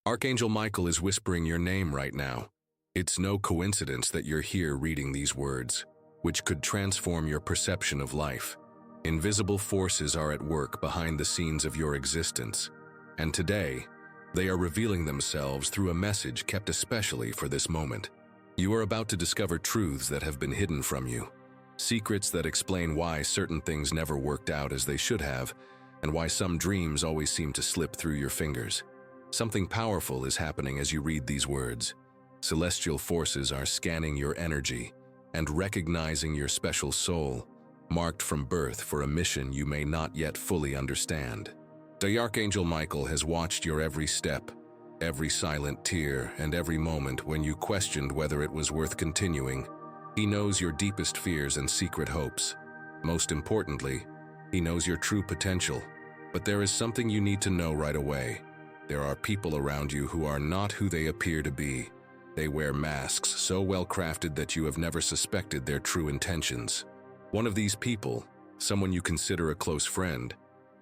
Archangel Michael is whispering your name right now. It's no coincidence that you're here reading these words, which could transform your perception of life. Invisible forces are at work behind the scenes of your existence, and today, they are revealing themselves through a message kept especially for this moment. You are about to discover truths that have been hidden from you, secrets that explain why certain things never worked out as they should have, and why some dreams always seem to slip through your fingers. Something powerful is happening as you read these words. Celestial forces are scanning your energy and recognizing your special soul, marked from birth for a mission you may not yet fully understand. The Archangel Michael has watched your every step, every silent tear, and every moment when you questioned whether it was worth continuing. He knows your deepest fears and secret hopes. Most importantly, he knows your true potential. But there is something you need to know right away. There are people around you who are not who they appear to be. They wear masks so well crafted that you have never suspected their true intentions. One of these people, someone you consider a close friend,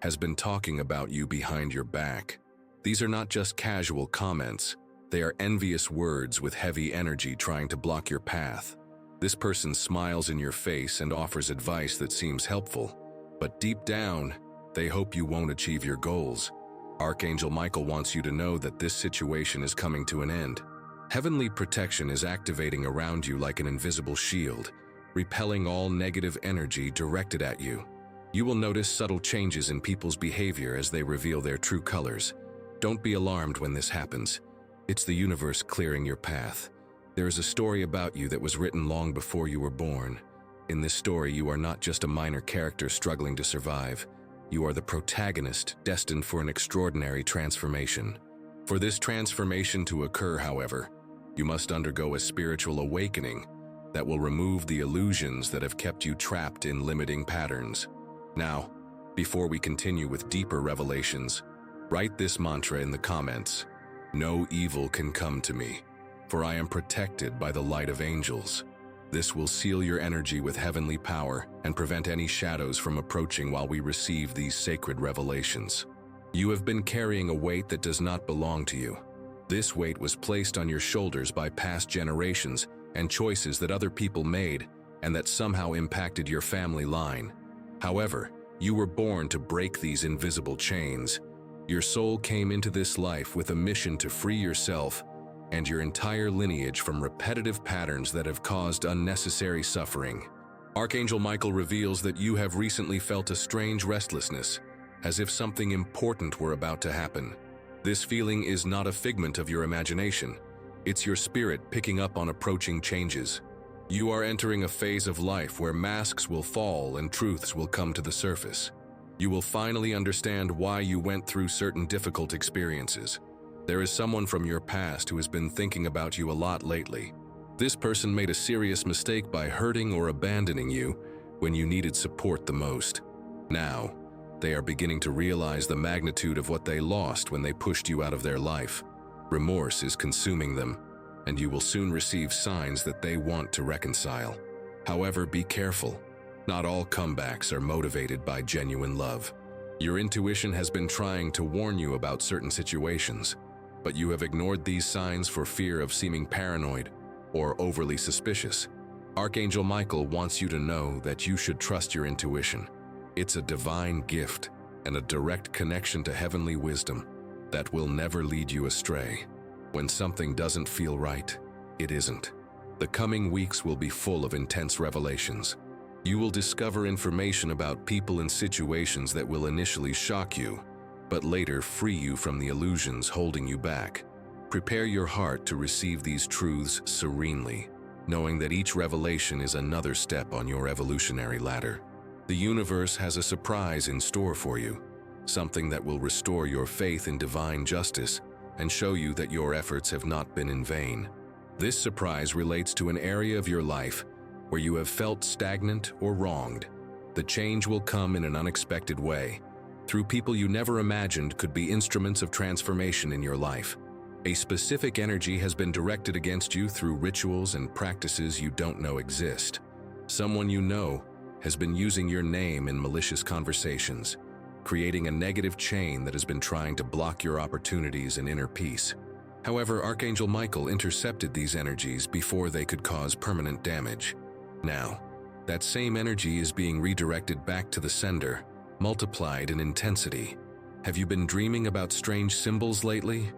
has been talking about you behind your back. These are not just casual comments. They are envious words with heavy energy trying to block your path. This person smiles in your face and offers advice that seems helpful, but deep down, they hope you won't achieve your goals. Archangel Michael wants you to know that this situation is coming to an end. Heavenly protection is activating around you like an invisible shield, repelling all negative energy directed at you. You will notice subtle changes in people's behavior as they reveal their true colors. Don't be alarmed when this happens. It's the universe clearing your path. There is a story about you that was written long before you were born. In this story, you are not just a minor character struggling to survive. You are the protagonist, destined for an extraordinary transformation. For this transformation to occur, however, you must undergo a spiritual awakening that will remove the illusions that have kept you trapped in limiting patterns. Now, before we continue with deeper revelations, write this mantra in the comments. No evil can come to me, for I am protected by the light of angels. This will seal your energy with heavenly power and prevent any shadows from approaching while we receive these sacred revelations. You have been carrying a weight that does not belong to you. This weight was placed on your shoulders by past generations and choices that other people made and that somehow impacted your family line. However, you were born to break these invisible chains. Your soul came into this life with a mission to free yourself and your entire lineage from repetitive patterns that have caused unnecessary suffering. Archangel Michael reveals that you have recently felt a strange restlessness, as if something important were about to happen. This feeling is not a figment of your imagination. It's your spirit picking up on approaching changes. You are entering a phase of life where masks will fall and truths will come to the surface. You will finally understand why you went through certain difficult experiences. There is someone from your past who has been thinking about you a lot lately. This person made a serious mistake by hurting or abandoning you when you needed support the most. Now, they are beginning to realize the magnitude of what they lost when they pushed you out of their life. Remorse is consuming them, and you will soon receive signs that they want to reconcile. However, be careful. Not all comebacks are motivated by genuine love. Your intuition has been trying to warn you about certain situations, but you have ignored these signs for fear of seeming paranoid or overly suspicious. Archangel Michael wants you to know that you should trust your intuition. It's a divine gift and a direct connection to heavenly wisdom that will never lead you astray. When something doesn't feel right, it isn't. The coming weeks will be full of intense revelations. You will discover information about people and situations that will initially shock you, but later free you from the illusions holding you back. Prepare your heart to receive these truths serenely, knowing that each revelation is another step on your evolutionary ladder. The universe has a surprise in store for you, something that will restore your faith in divine justice and show you that your efforts have not been in vain. This surprise relates to an area of your life where you have felt stagnant or wronged. The change will come in an unexpected way, through people you never imagined could be instruments of transformation in your life. A specific energy has been directed against you through rituals and practices you don't know exist. Someone you know has been using your name in malicious conversations, creating a negative chain that has been trying to block your opportunities and inner peace. However, Archangel Michael intercepted these energies before they could cause permanent damage. Now, that same energy is being redirected back to the sender, multiplied in intensity. Have you been dreaming about strange symbols lately?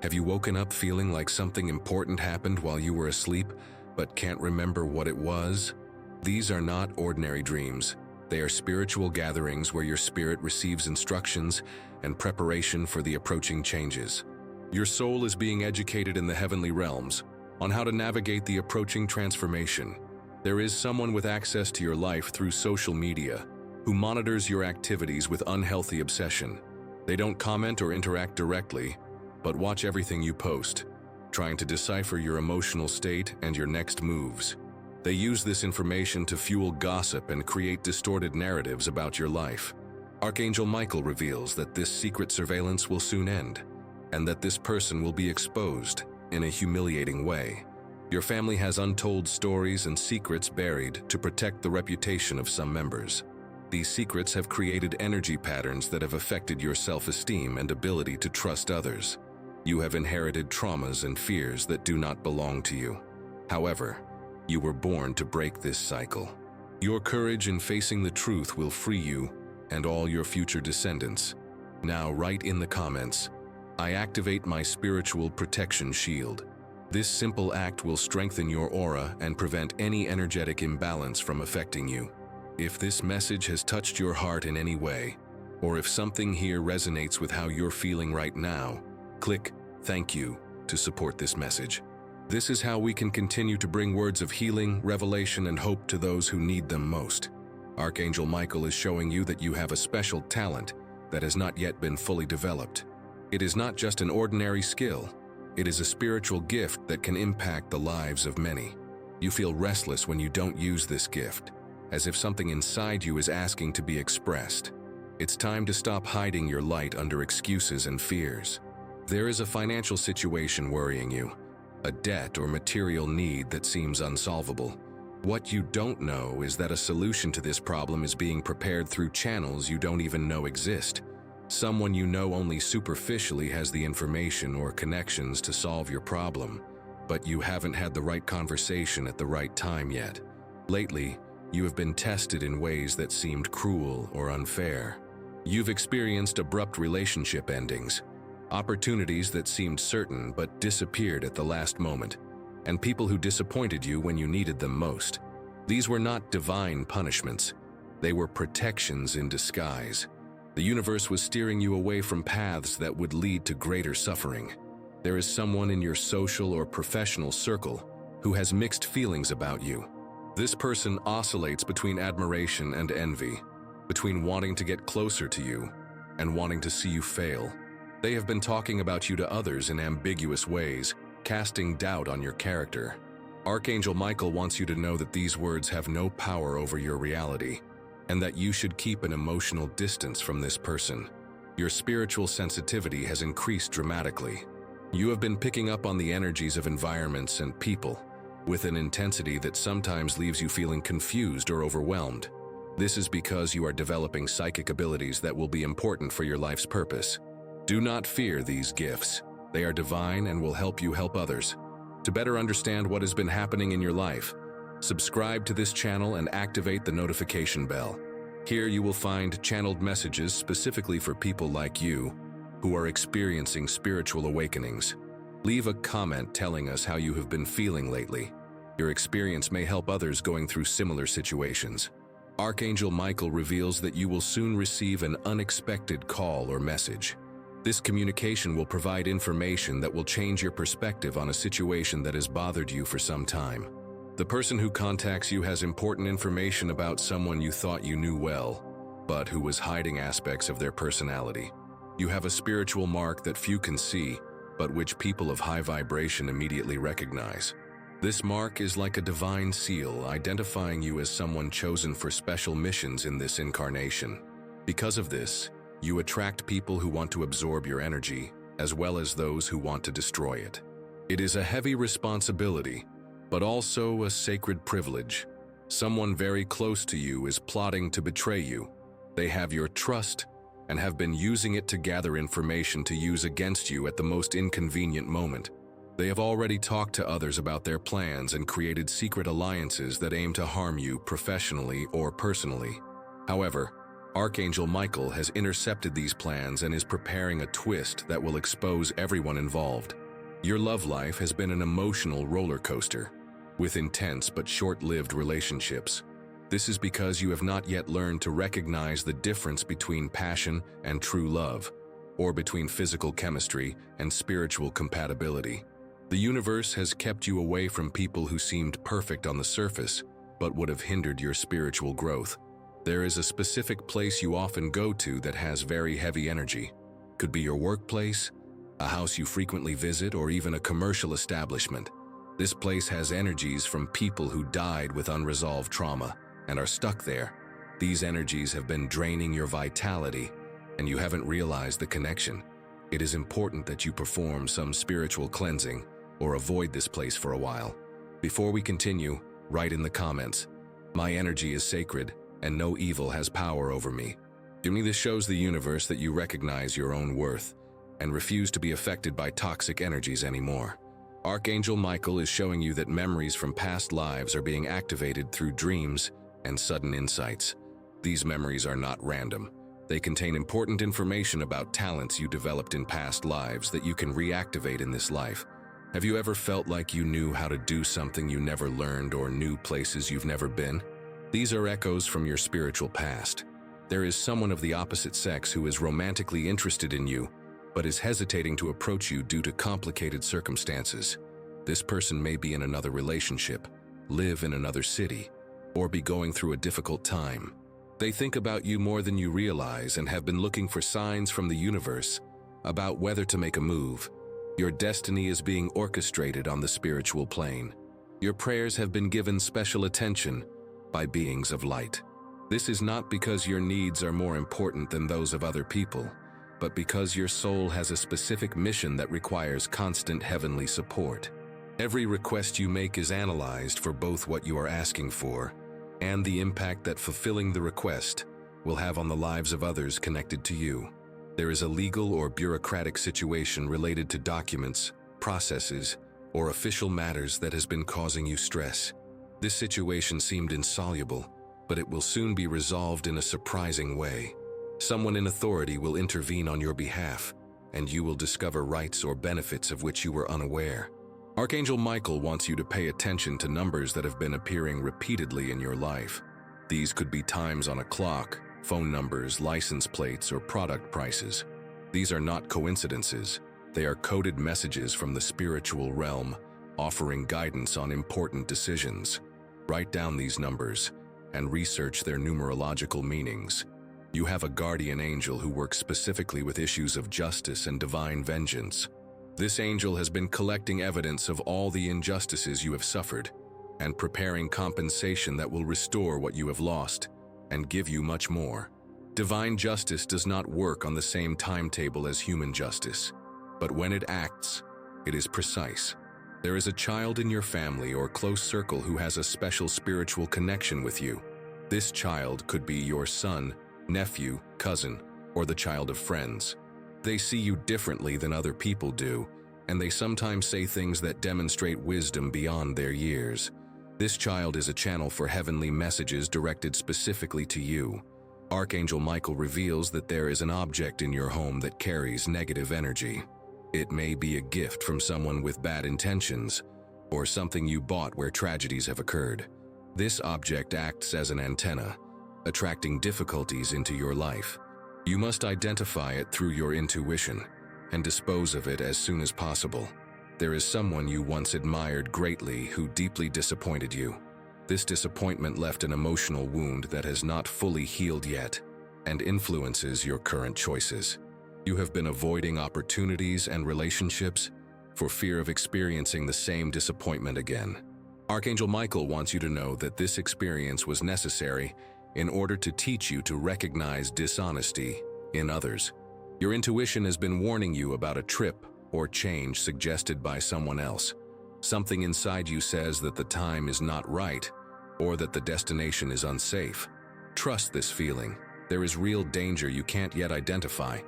Have you woken up feeling like something important happened while you were asleep, but can't remember what it was? These are not ordinary dreams. They are spiritual gatherings where your spirit receives instructions and preparation for the approaching changes. Your soul is being educated in the heavenly realms on how to navigate the approaching transformation. There is someone with access to your life through social media who monitors your activities with unhealthy obsession. They don't comment or interact directly, but watch everything you post, trying to decipher your emotional state and your next moves. They use this information to fuel gossip and create distorted narratives about your life. Archangel Michael reveals that this secret surveillance will soon end, and that this person will be exposed in a humiliating way. Your family has untold stories and secrets buried to protect the reputation of some members. These secrets have created energy patterns that have affected your self-esteem and ability to trust others. You have inherited traumas and fears that do not belong to you. However, you were born to break this cycle. Your courage in facing the truth will free you and all your future descendants. Now write in the comments, "I activate my spiritual protection shield." This simple act will strengthen your aura and prevent any energetic imbalance from affecting you. If this message has touched your heart in any way, or if something here resonates with how you're feeling right now, click "Thank you" to support this message. This is how we can continue to bring words of healing, revelation, and hope to those who need them most. Archangel Michael is showing you that you have a special talent that has not yet been fully developed. It is not just an ordinary skill. It is a spiritual gift that can impact the lives of many. You feel restless when you don't use this gift, as if something inside you is asking to be expressed. It's time to stop hiding your light under excuses and fears. There is a financial situation worrying you, a debt or material need that seems unsolvable. What you don't know is that a solution to this problem is being prepared through channels you don't even know exist. Someone you know only superficially has the information or connections to solve your problem, but you haven't had the right conversation at the right time yet. Lately, you have been tested in ways that seemed cruel or unfair. You've experienced abrupt relationship endings, opportunities that seemed certain but disappeared at the last moment, and people who disappointed you when you needed them most. These were not divine punishments. They were protections in disguise. The universe was steering you away from paths that would lead to greater suffering. There is someone in your social or professional circle who has mixed feelings about you. This person oscillates between admiration and envy, between wanting to get closer to you and wanting to see you fail. They have been talking about you to others in ambiguous ways, casting doubt on your character. Archangel Michael wants you to know that these words have no power over your reality, and that you should keep an emotional distance from this person. Your spiritual sensitivity has increased dramatically. You have been picking up on the energies of environments and people, with an intensity that sometimes leaves you feeling confused or overwhelmed. This is because you are developing psychic abilities that will be important for your life's purpose. Do not fear these gifts. They are divine and will help you help others. To better understand what has been happening in your life, subscribe to this channel and activate the notification bell. Here you will find channeled messages specifically for people like you who are experiencing spiritual awakenings. Leave a comment telling us how you have been feeling lately. Your experience may help others going through similar situations. Archangel Michael reveals that you will soon receive an unexpected call or message. This communication will provide information that will change your perspective on a situation that has bothered you for some time. The person who contacts you has important information about someone you thought you knew well, but who was hiding aspects of their personality. You have a spiritual mark that few can see, but which people of high vibration immediately recognize. This mark is like a divine seal, identifying you as someone chosen for special missions in this incarnation. Because of this, you attract people who want to absorb your energy, as well as those who want to destroy it. It is a heavy responsibility, but also a sacred privilege. Someone very close to you is plotting to betray you. They have your trust, and have been using it to gather information to use against you at the most inconvenient moment. They have already talked to others about their plans and created secret alliances that aim to harm you professionally or personally. However, Archangel Michael has intercepted these plans and is preparing a twist that will expose everyone involved. Your love life has been an emotional roller coaster, with intense but short-lived relationships. This is because you have not yet learned to recognize the difference between passion and true love, or between physical chemistry and spiritual compatibility. The universe has kept you away from people who seemed perfect on the surface, but would have hindered your spiritual growth. There is a specific place you often go to that has very heavy energy. Could be your workplace, a house you frequently visit, or even a commercial establishment. This place has energies from people who died with unresolved trauma and are stuck there. These energies have been draining your vitality, and you haven't realized the connection. It is important that you perform some spiritual cleansing or avoid this place for a while. Before we continue, write in the comments, "My energy is sacred, and no evil has power over me." To me, this shows the universe that you recognize your own worth and refuse to be affected by toxic energies anymore. Archangel Michael is showing you that memories from past lives are being activated through dreams and sudden insights. These memories are not random. They contain important information about talents you developed in past lives that you can reactivate in this life. Have you ever felt like you knew how to do something you never learned, or knew places you've never been? These are echoes from your spiritual past. There is someone of the opposite sex who is romantically interested in you, but is hesitating to approach you due to complicated circumstances. This person may be in another relationship, live in another city, or be going through a difficult time. They think about you more than you realize and have been looking for signs from the universe about whether to make a move. Your destiny is being orchestrated on the spiritual plane. Your prayers have been given special attention by beings of light. This is not because your needs are more important than those of other people, but because your soul has a specific mission that requires constant heavenly support. Every request you make is analyzed for both what you are asking for and the impact that fulfilling the request will have on the lives of others connected to you. There is a legal or bureaucratic situation related to documents, processes, or official matters that has been causing you stress. This situation seemed insoluble, but it will soon be resolved in a surprising way. Someone in authority will intervene on your behalf, and you will discover rights or benefits of which you were unaware. Archangel Michael wants you to pay attention to numbers that have been appearing repeatedly in your life. These could be times on a clock, phone numbers, license plates, or product prices. These are not coincidences. They are coded messages from the spiritual realm, offering guidance on important decisions. Write down these numbers and research their numerological meanings. You have a guardian angel who works specifically with issues of justice and divine vengeance. This angel has been collecting evidence of all the injustices you have suffered and preparing compensation that will restore what you have lost and give you much more. Divine justice does not work on the same timetable as human justice, but when it acts, it is precise. There is a child in your family or close circle who has a special spiritual connection with you. This child could be your son, nephew, cousin, or the child of friends. They see you differently than other people do, and they sometimes say things that demonstrate wisdom beyond their years. This child is a channel for heavenly messages directed specifically to you. Archangel Michael reveals that there is an object in your home that carries negative energy. It may be a gift from someone with bad intentions, or something you bought where tragedies have occurred. This object acts as an antenna, attracting difficulties into your life. You must identify it through your intuition and dispose of it as soon as possible. There is someone you once admired greatly who deeply disappointed you. This disappointment left an emotional wound that has not fully healed yet and influences your current choices. You have been avoiding opportunities and relationships for fear of experiencing the same disappointment again. Archangel Michael wants you to know that this experience was necessary in order to teach you to recognize dishonesty in others. Your intuition has been warning you about a trip or change suggested by someone else. Something inside you says that the time is not right or that the destination is unsafe. Trust this feeling. There is real danger you can't yet identify,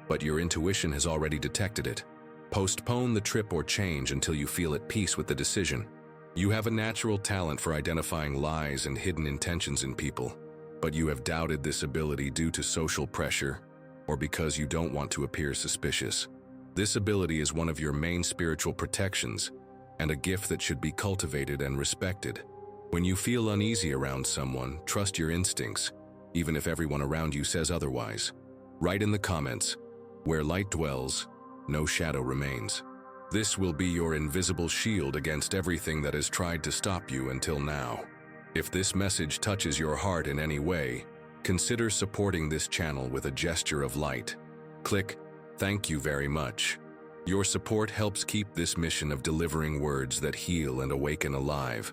but your intuition has already detected it. Postpone the trip or change until you feel at peace with the decision. You have a natural talent for identifying lies and hidden intentions in people, but you have doubted this ability due to social pressure or because you don't want to appear suspicious. This ability is one of your main spiritual protections and a gift that should be cultivated and respected. When you feel uneasy around someone, trust your instincts, even if everyone around you says otherwise. Write in the comments, "Where light dwells, no shadow remains." This will be your invisible shield against everything that has tried to stop you until now. If this message touches your heart in any way, consider supporting this channel with a gesture of light. Click, "Thank you very much." Your support helps keep this mission of delivering words that heal and awaken alive.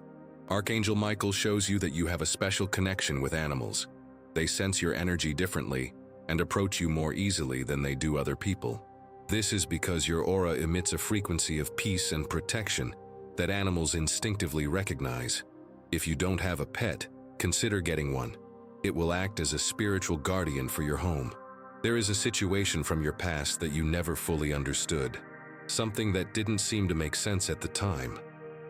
Archangel Michael shows you that you have a special connection with animals. They sense your energy differently and approach you more easily than they do other people. This is because your aura emits a frequency of peace and protection that animals instinctively recognize. If you don't have a pet, consider getting one. It will act as a spiritual guardian for your home. There is a situation from your past that you never fully understood, something that didn't seem to make sense at the time.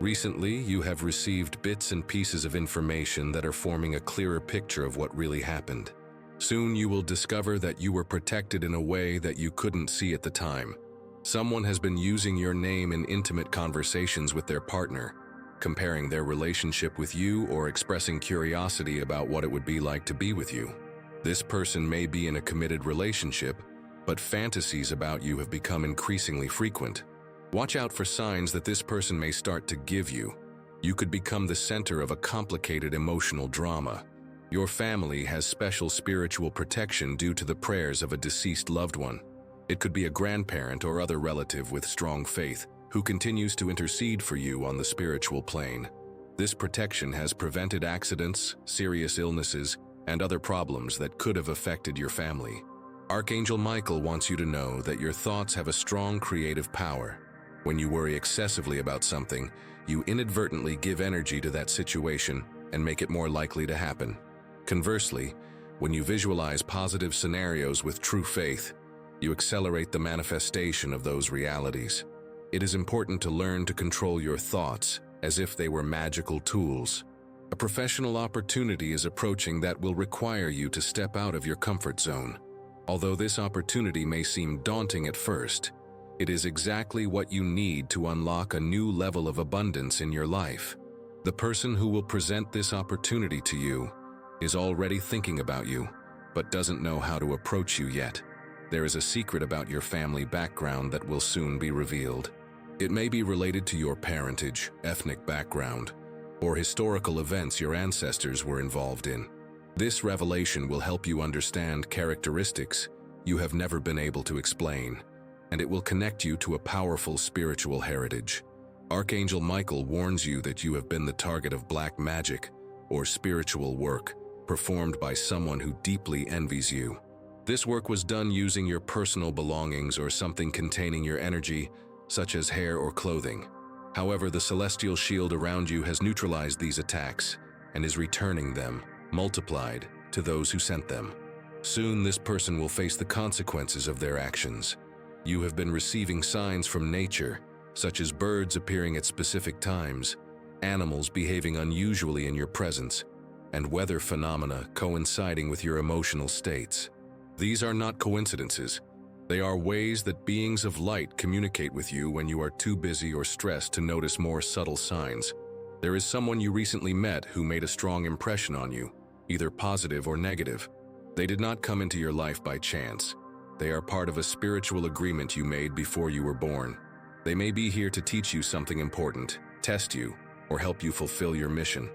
Recently, you have received bits and pieces of information that are forming a clearer picture of what really happened. Soon you will discover that you were protected in a way that you couldn't see at the time. Someone has been using your name in intimate conversations with their partner, comparing their relationship with you or expressing curiosity about what it would be like to be with you. This person may be in a committed relationship, but fantasies about you have become increasingly frequent. Watch out for signs that this person may start to give you. You could become the center of a complicated emotional drama. Your family has special spiritual protection due to the prayers of a deceased loved one. It could be a grandparent or other relative with strong faith who continues to intercede for you on the spiritual plane. This protection has prevented accidents, serious illnesses, and other problems that could have affected your family. Archangel Michael wants you to know that your thoughts have a strong creative power. When you worry excessively about something, you inadvertently give energy to that situation and make it more likely to happen. Conversely, when you visualize positive scenarios with true faith, you accelerate the manifestation of those realities. It is important to learn to control your thoughts as if they were magical tools. A professional opportunity is approaching that will require you to step out of your comfort zone. Although this opportunity may seem daunting at first, it is exactly what you need to unlock a new level of abundance in your life. The person who will present this opportunity to you is already thinking about you, but doesn't know how to approach you yet. There is a secret about your family background that will soon be revealed. It may be related to your parentage, ethnic background, or historical events your ancestors were involved in. This revelation will help you understand characteristics you have never been able to explain, and it will connect you to a powerful spiritual heritage. Archangel Michael warns you that you have been the target of black magic or spiritual work performed by someone who deeply envies you. This work was done using your personal belongings or something containing your energy, such as hair or clothing. However, the celestial shield around you has neutralized these attacks and is returning them, multiplied, to those who sent them. Soon this person will face the consequences of their actions. You have been receiving signs from nature, such as birds appearing at specific times, animals behaving unusually in your presence, and weather phenomena coinciding with your emotional states. These are not coincidences. They are ways that beings of light communicate with you when you are too busy or stressed to notice more subtle signs. There is someone you recently met who made a strong impression on you, either positive or negative. They did not come into your life by chance. They are part of a spiritual agreement you made before you were born. They may be here to teach you something important, test you, or help you fulfill your mission.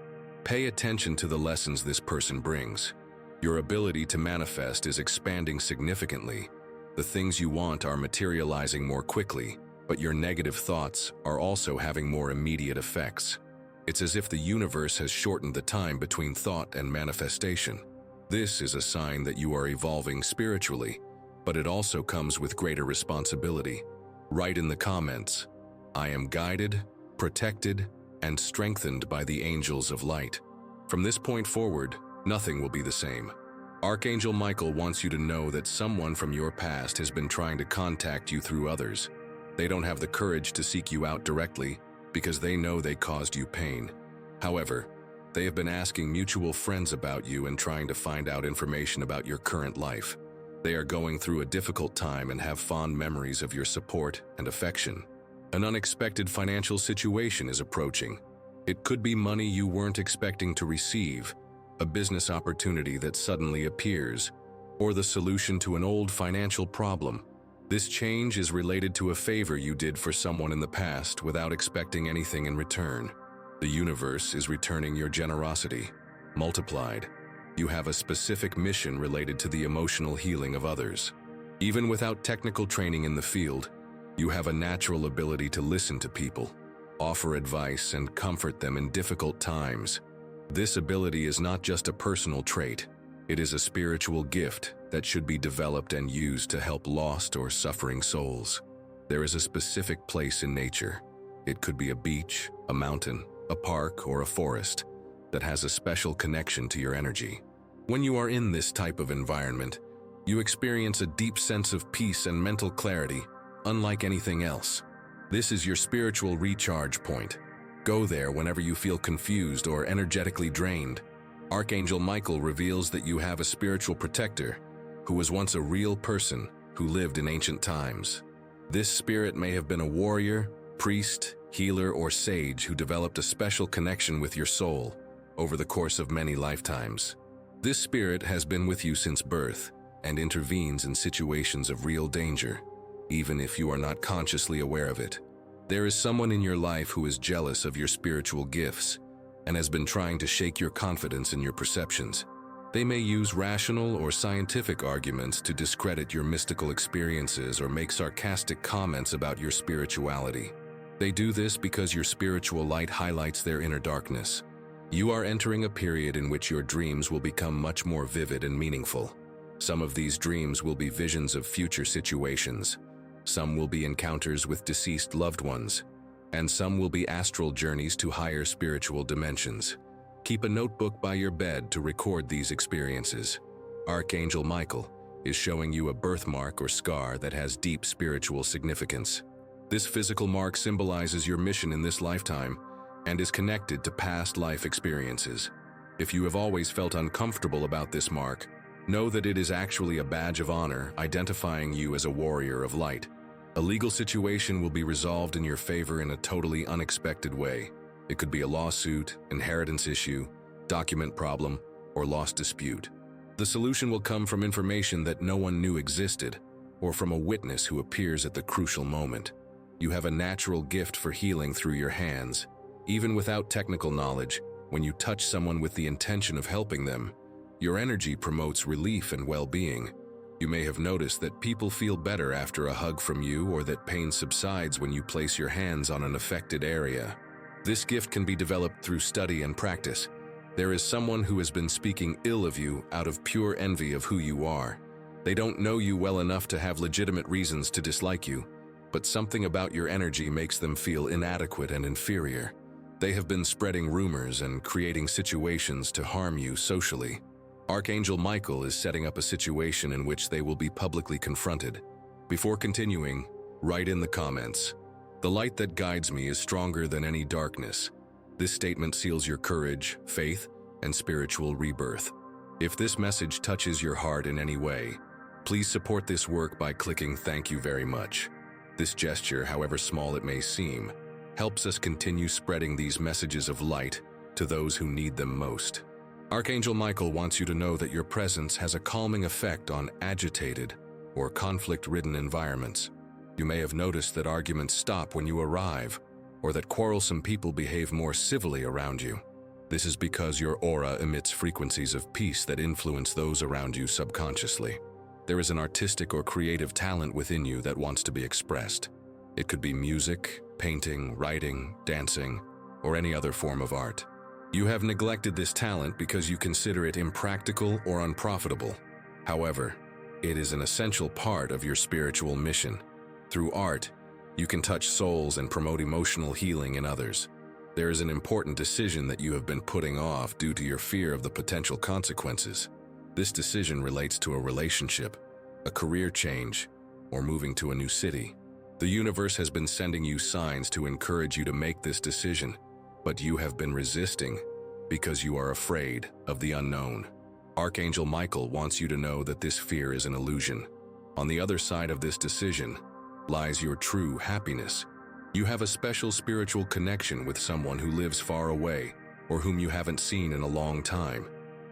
Pay attention to the lessons this person brings. Your ability to manifest is expanding significantly. The things you want are materializing more quickly, but your negative thoughts are also having more immediate effects. It's as if the universe has shortened the time between thought and manifestation. This is a sign that you are evolving spiritually, but it also comes with greater responsibility. Write in the comments, "I am guided, protected, and strengthened by the angels of light." From this point forward, nothing will be the same. Archangel Michael wants you to know that someone from your past has been trying to contact you through others. They don't have the courage to seek you out directly because they know they caused you pain. However, they have been asking mutual friends about you and trying to find out information about your current life. They are going through a difficult time and have fond memories of your support and affection. An unexpected financial situation is approaching. It could be money you weren't expecting to receive, a business opportunity that suddenly appears, or the solution to an old financial problem. This change is related to a favor you did for someone in the past without expecting anything in return. The universe is returning your generosity, multiplied. You have a specific mission related to the emotional healing of others. Even without technical training in the field, you have a natural ability to listen to people, offer advice, and comfort them in difficult times. This ability is not just a personal trait. It is a spiritual gift that should be developed and used to help lost or suffering souls. There is a specific place in nature. It could be a beach, a mountain, a park, or a forest that has a special connection to your energy. When you are in this type of environment, you experience a deep sense of peace and mental clarity, unlike anything else. This is your spiritual recharge point. Go there whenever you feel confused or energetically drained. Archangel Michael reveals that you have a spiritual protector who was once a real person who lived in ancient times. This spirit may have been a warrior, priest, healer, or sage who developed a special connection with your soul over the course of many lifetimes. This spirit has been with you since birth and intervenes in situations of real danger, even if you are not consciously aware of it. There is someone in your life who is jealous of your spiritual gifts and has been trying to shake your confidence in your perceptions. They may use rational or scientific arguments to discredit your mystical experiences or make sarcastic comments about your spirituality. They do this because your spiritual light highlights their inner darkness. You are entering a period in which your dreams will become much more vivid and meaningful. Some of these dreams will be visions of future situations. Some will be encounters with deceased loved ones, and some will be astral journeys to higher spiritual dimensions. Keep a notebook by your bed to record these experiences. Archangel Michael is showing you a birthmark or scar that has deep spiritual significance. This physical mark symbolizes your mission in this lifetime and is connected to past life experiences. If you have always felt uncomfortable about this mark, know that it is actually a badge of honor identifying you as a warrior of light. A legal situation will be resolved in your favor in a totally unexpected way. It could be a lawsuit, inheritance issue, document problem, or lost dispute. The solution will come from information that no one knew existed, or from a witness who appears at the crucial moment. You have a natural gift for healing through your hands. Even without technical knowledge, when you touch someone with the intention of helping them, your energy promotes relief and well-being. You may have noticed that people feel better after a hug from you, or that pain subsides when you place your hands on an affected area. This gift can be developed through study and practice. There is someone who has been speaking ill of you out of pure envy of who you are. They don't know you well enough to have legitimate reasons to dislike you, but something about your energy makes them feel inadequate and inferior. They have been spreading rumors and creating situations to harm you socially. Archangel Michael is setting up a situation in which they will be publicly confronted. Before continuing, write in the comments, "The light that guides me is stronger than any darkness." This statement seals your courage, faith, and spiritual rebirth. If this message touches your heart in any way, please support this work by clicking "Thank you very much." This gesture, however small it may seem, helps us continue spreading these messages of light to those who need them most. Archangel Michael wants you to know that your presence has a calming effect on agitated or conflict-ridden environments. You may have noticed that arguments stop when you arrive, or that quarrelsome people behave more civilly around you. This is because your aura emits frequencies of peace that influence those around you subconsciously. There is an artistic or creative talent within you that wants to be expressed. It could be music, painting, writing, dancing, or any other form of art. You have neglected this talent because you consider it impractical or unprofitable. However, it is an essential part of your spiritual mission. Through art, you can touch souls and promote emotional healing in others. There is an important decision that you have been putting off due to your fear of the potential consequences. This decision relates to a relationship, a career change, or moving to a new city. The universe has been sending you signs to encourage you to make this decision, but you have been resisting because you are afraid of the unknown. Archangel Michael wants you to know that this fear is an illusion. On the other side of this decision lies your true happiness. You have a special spiritual connection with someone who lives far away or whom you haven't seen in a long time.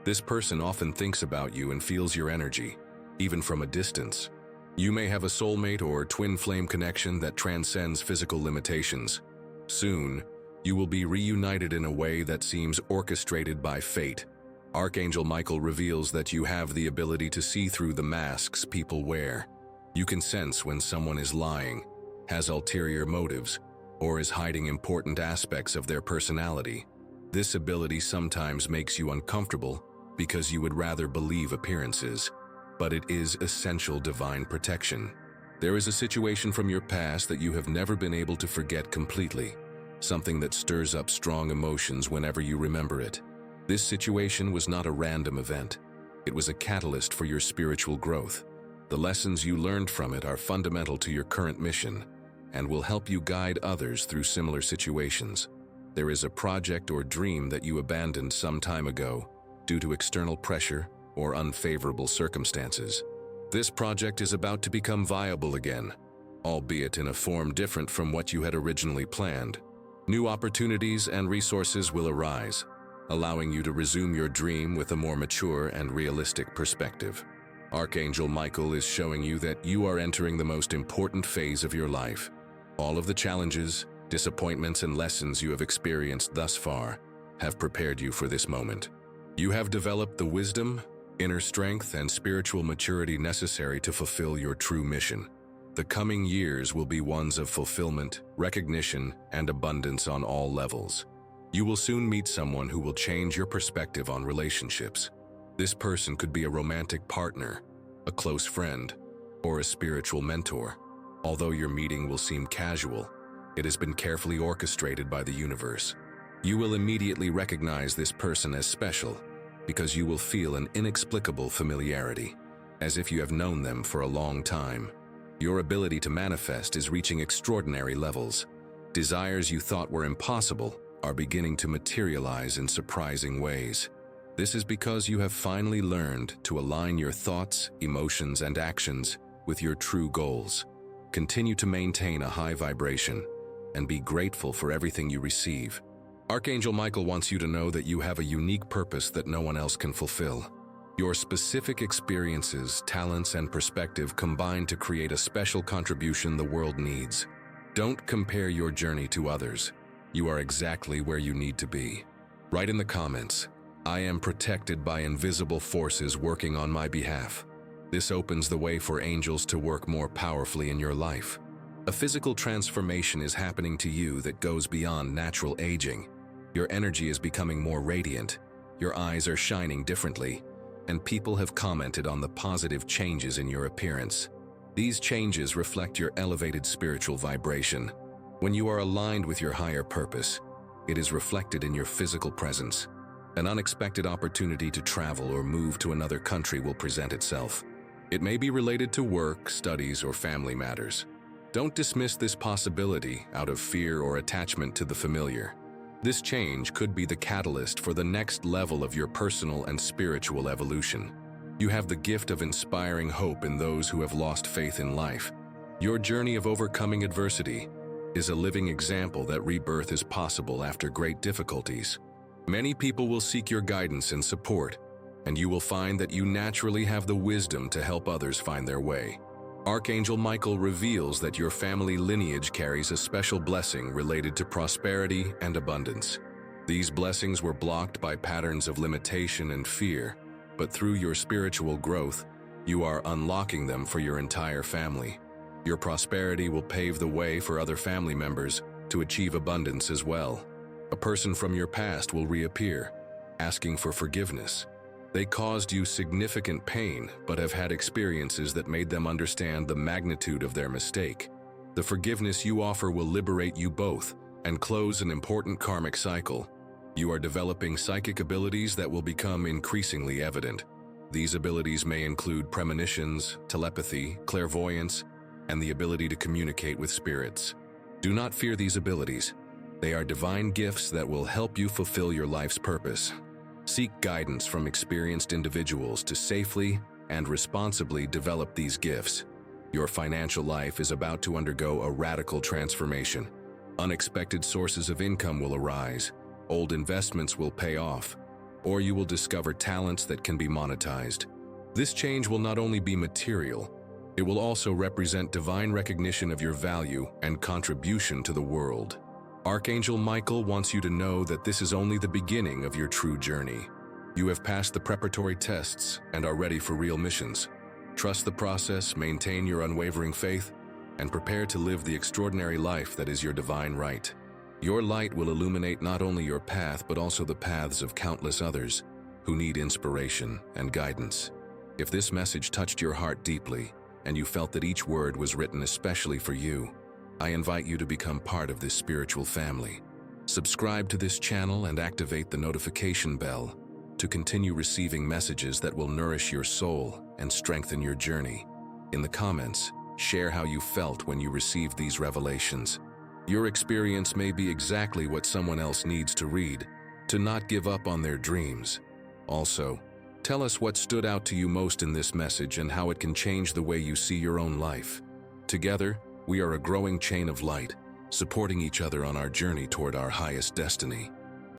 This person often thinks about you and feels your energy, even from a distance. You may have a soulmate or twin flame connection that transcends physical limitations. Soon, you will be reunited in a way that seems orchestrated by fate. Archangel Michael reveals that you have the ability to see through the masks people wear. You can sense when someone is lying, has ulterior motives, or is hiding important aspects of their personality. This ability sometimes makes you uncomfortable because you would rather believe appearances, but it is essential divine protection. There is a situation from your past that you have never been able to forget completely, something that stirs up strong emotions whenever you remember it. This situation was not a random event. It was a catalyst for your spiritual growth. The lessons you learned from it are fundamental to your current mission and will help you guide others through similar situations. There is a project or dream that you abandoned some time ago due to external pressure or unfavorable circumstances. This project is about to become viable again, albeit in a form different from what you had originally planned. New opportunities and resources will arise, allowing you to resume your dream with a more mature and realistic perspective. Archangel Michael is showing you that you are entering the most important phase of your life. All of the challenges, disappointments, and lessons you have experienced thus far have prepared you for this moment. You have developed the wisdom, inner strength, and spiritual maturity necessary to fulfill your true mission. The coming years will be ones of fulfillment, recognition, and abundance on all levels. You will soon meet someone who will change your perspective on relationships. This person could be a romantic partner, a close friend, or a spiritual mentor. Although your meeting will seem casual, it has been carefully orchestrated by the universe. You will immediately recognize this person as special because you will feel an inexplicable familiarity, as if you have known them for a long time. Your ability to manifest is reaching extraordinary levels. Desires you thought were impossible are beginning to materialize in surprising ways. This is because you have finally learned to align your thoughts, emotions, and actions with your true goals. Continue to maintain a high vibration and be grateful for everything you receive. Archangel Michael wants you to know that you have a unique purpose that no one else can fulfill. Your specific experiences, talents, and perspective combine to create a special contribution the world needs. Don't compare your journey to others. You are exactly where you need to be. Write in the comments, "I am protected by invisible forces working on my behalf." This opens the way for angels to work more powerfully in your life. A physical transformation is happening to you that goes beyond natural aging. Your energy is becoming more radiant, your eyes are shining differently, and people have commented on the positive changes in your appearance. These changes reflect your elevated spiritual vibration. When you are aligned with your higher purpose, it is reflected in your physical presence. An unexpected opportunity to travel or move to another country will present itself. It may be related to work, studies, or family matters. Don't dismiss this possibility out of fear or attachment to the familiar. This change could be the catalyst for the next level of your personal and spiritual evolution. You have the gift of inspiring hope in those who have lost faith in life. Your journey of overcoming adversity is a living example that rebirth is possible after great difficulties. Many people will seek your guidance and support, and you will find that you naturally have the wisdom to help others find their way. Archangel Michael reveals that your family lineage carries a special blessing related to prosperity and abundance. These blessings were blocked by patterns of limitation and fear, but through your spiritual growth, you are unlocking them for your entire family. Your prosperity will pave the way for other family members to achieve abundance as well. A person from your past will reappear, asking for forgiveness. They caused you significant pain, but have had experiences that made them understand the magnitude of their mistake. The forgiveness you offer will liberate you both and close an important karmic cycle. You are developing psychic abilities that will become increasingly evident. These abilities may include premonitions, telepathy, clairvoyance, and the ability to communicate with spirits. Do not fear these abilities. They are divine gifts that will help you fulfill your life's purpose. Seek guidance from experienced individuals to safely and responsibly develop these gifts. Your financial life is about to undergo a radical transformation. Unexpected sources of income will arise, old investments will pay off, or you will discover talents that can be monetized. This change will not only be material, it will also represent divine recognition of your value and contribution to the world. Archangel Michael wants you to know that this is only the beginning of your true journey. You have passed the preparatory tests and are ready for real missions. Trust the process, maintain your unwavering faith, and prepare to live the extraordinary life that is your divine right. Your light will illuminate not only your path but also the paths of countless others who need inspiration and guidance. If this message touched your heart deeply and you felt that each word was written especially for you, I invite you to become part of this spiritual family. Subscribe to this channel and activate the notification bell to continue receiving messages that will nourish your soul and strengthen your journey. In the comments, share how you felt when you received these revelations. Your experience may be exactly what someone else needs to read, to not give up on their dreams. Also, tell us what stood out to you most in this message and how it can change the way you see your own life. Together, we are a growing chain of light, supporting each other on our journey toward our highest destiny.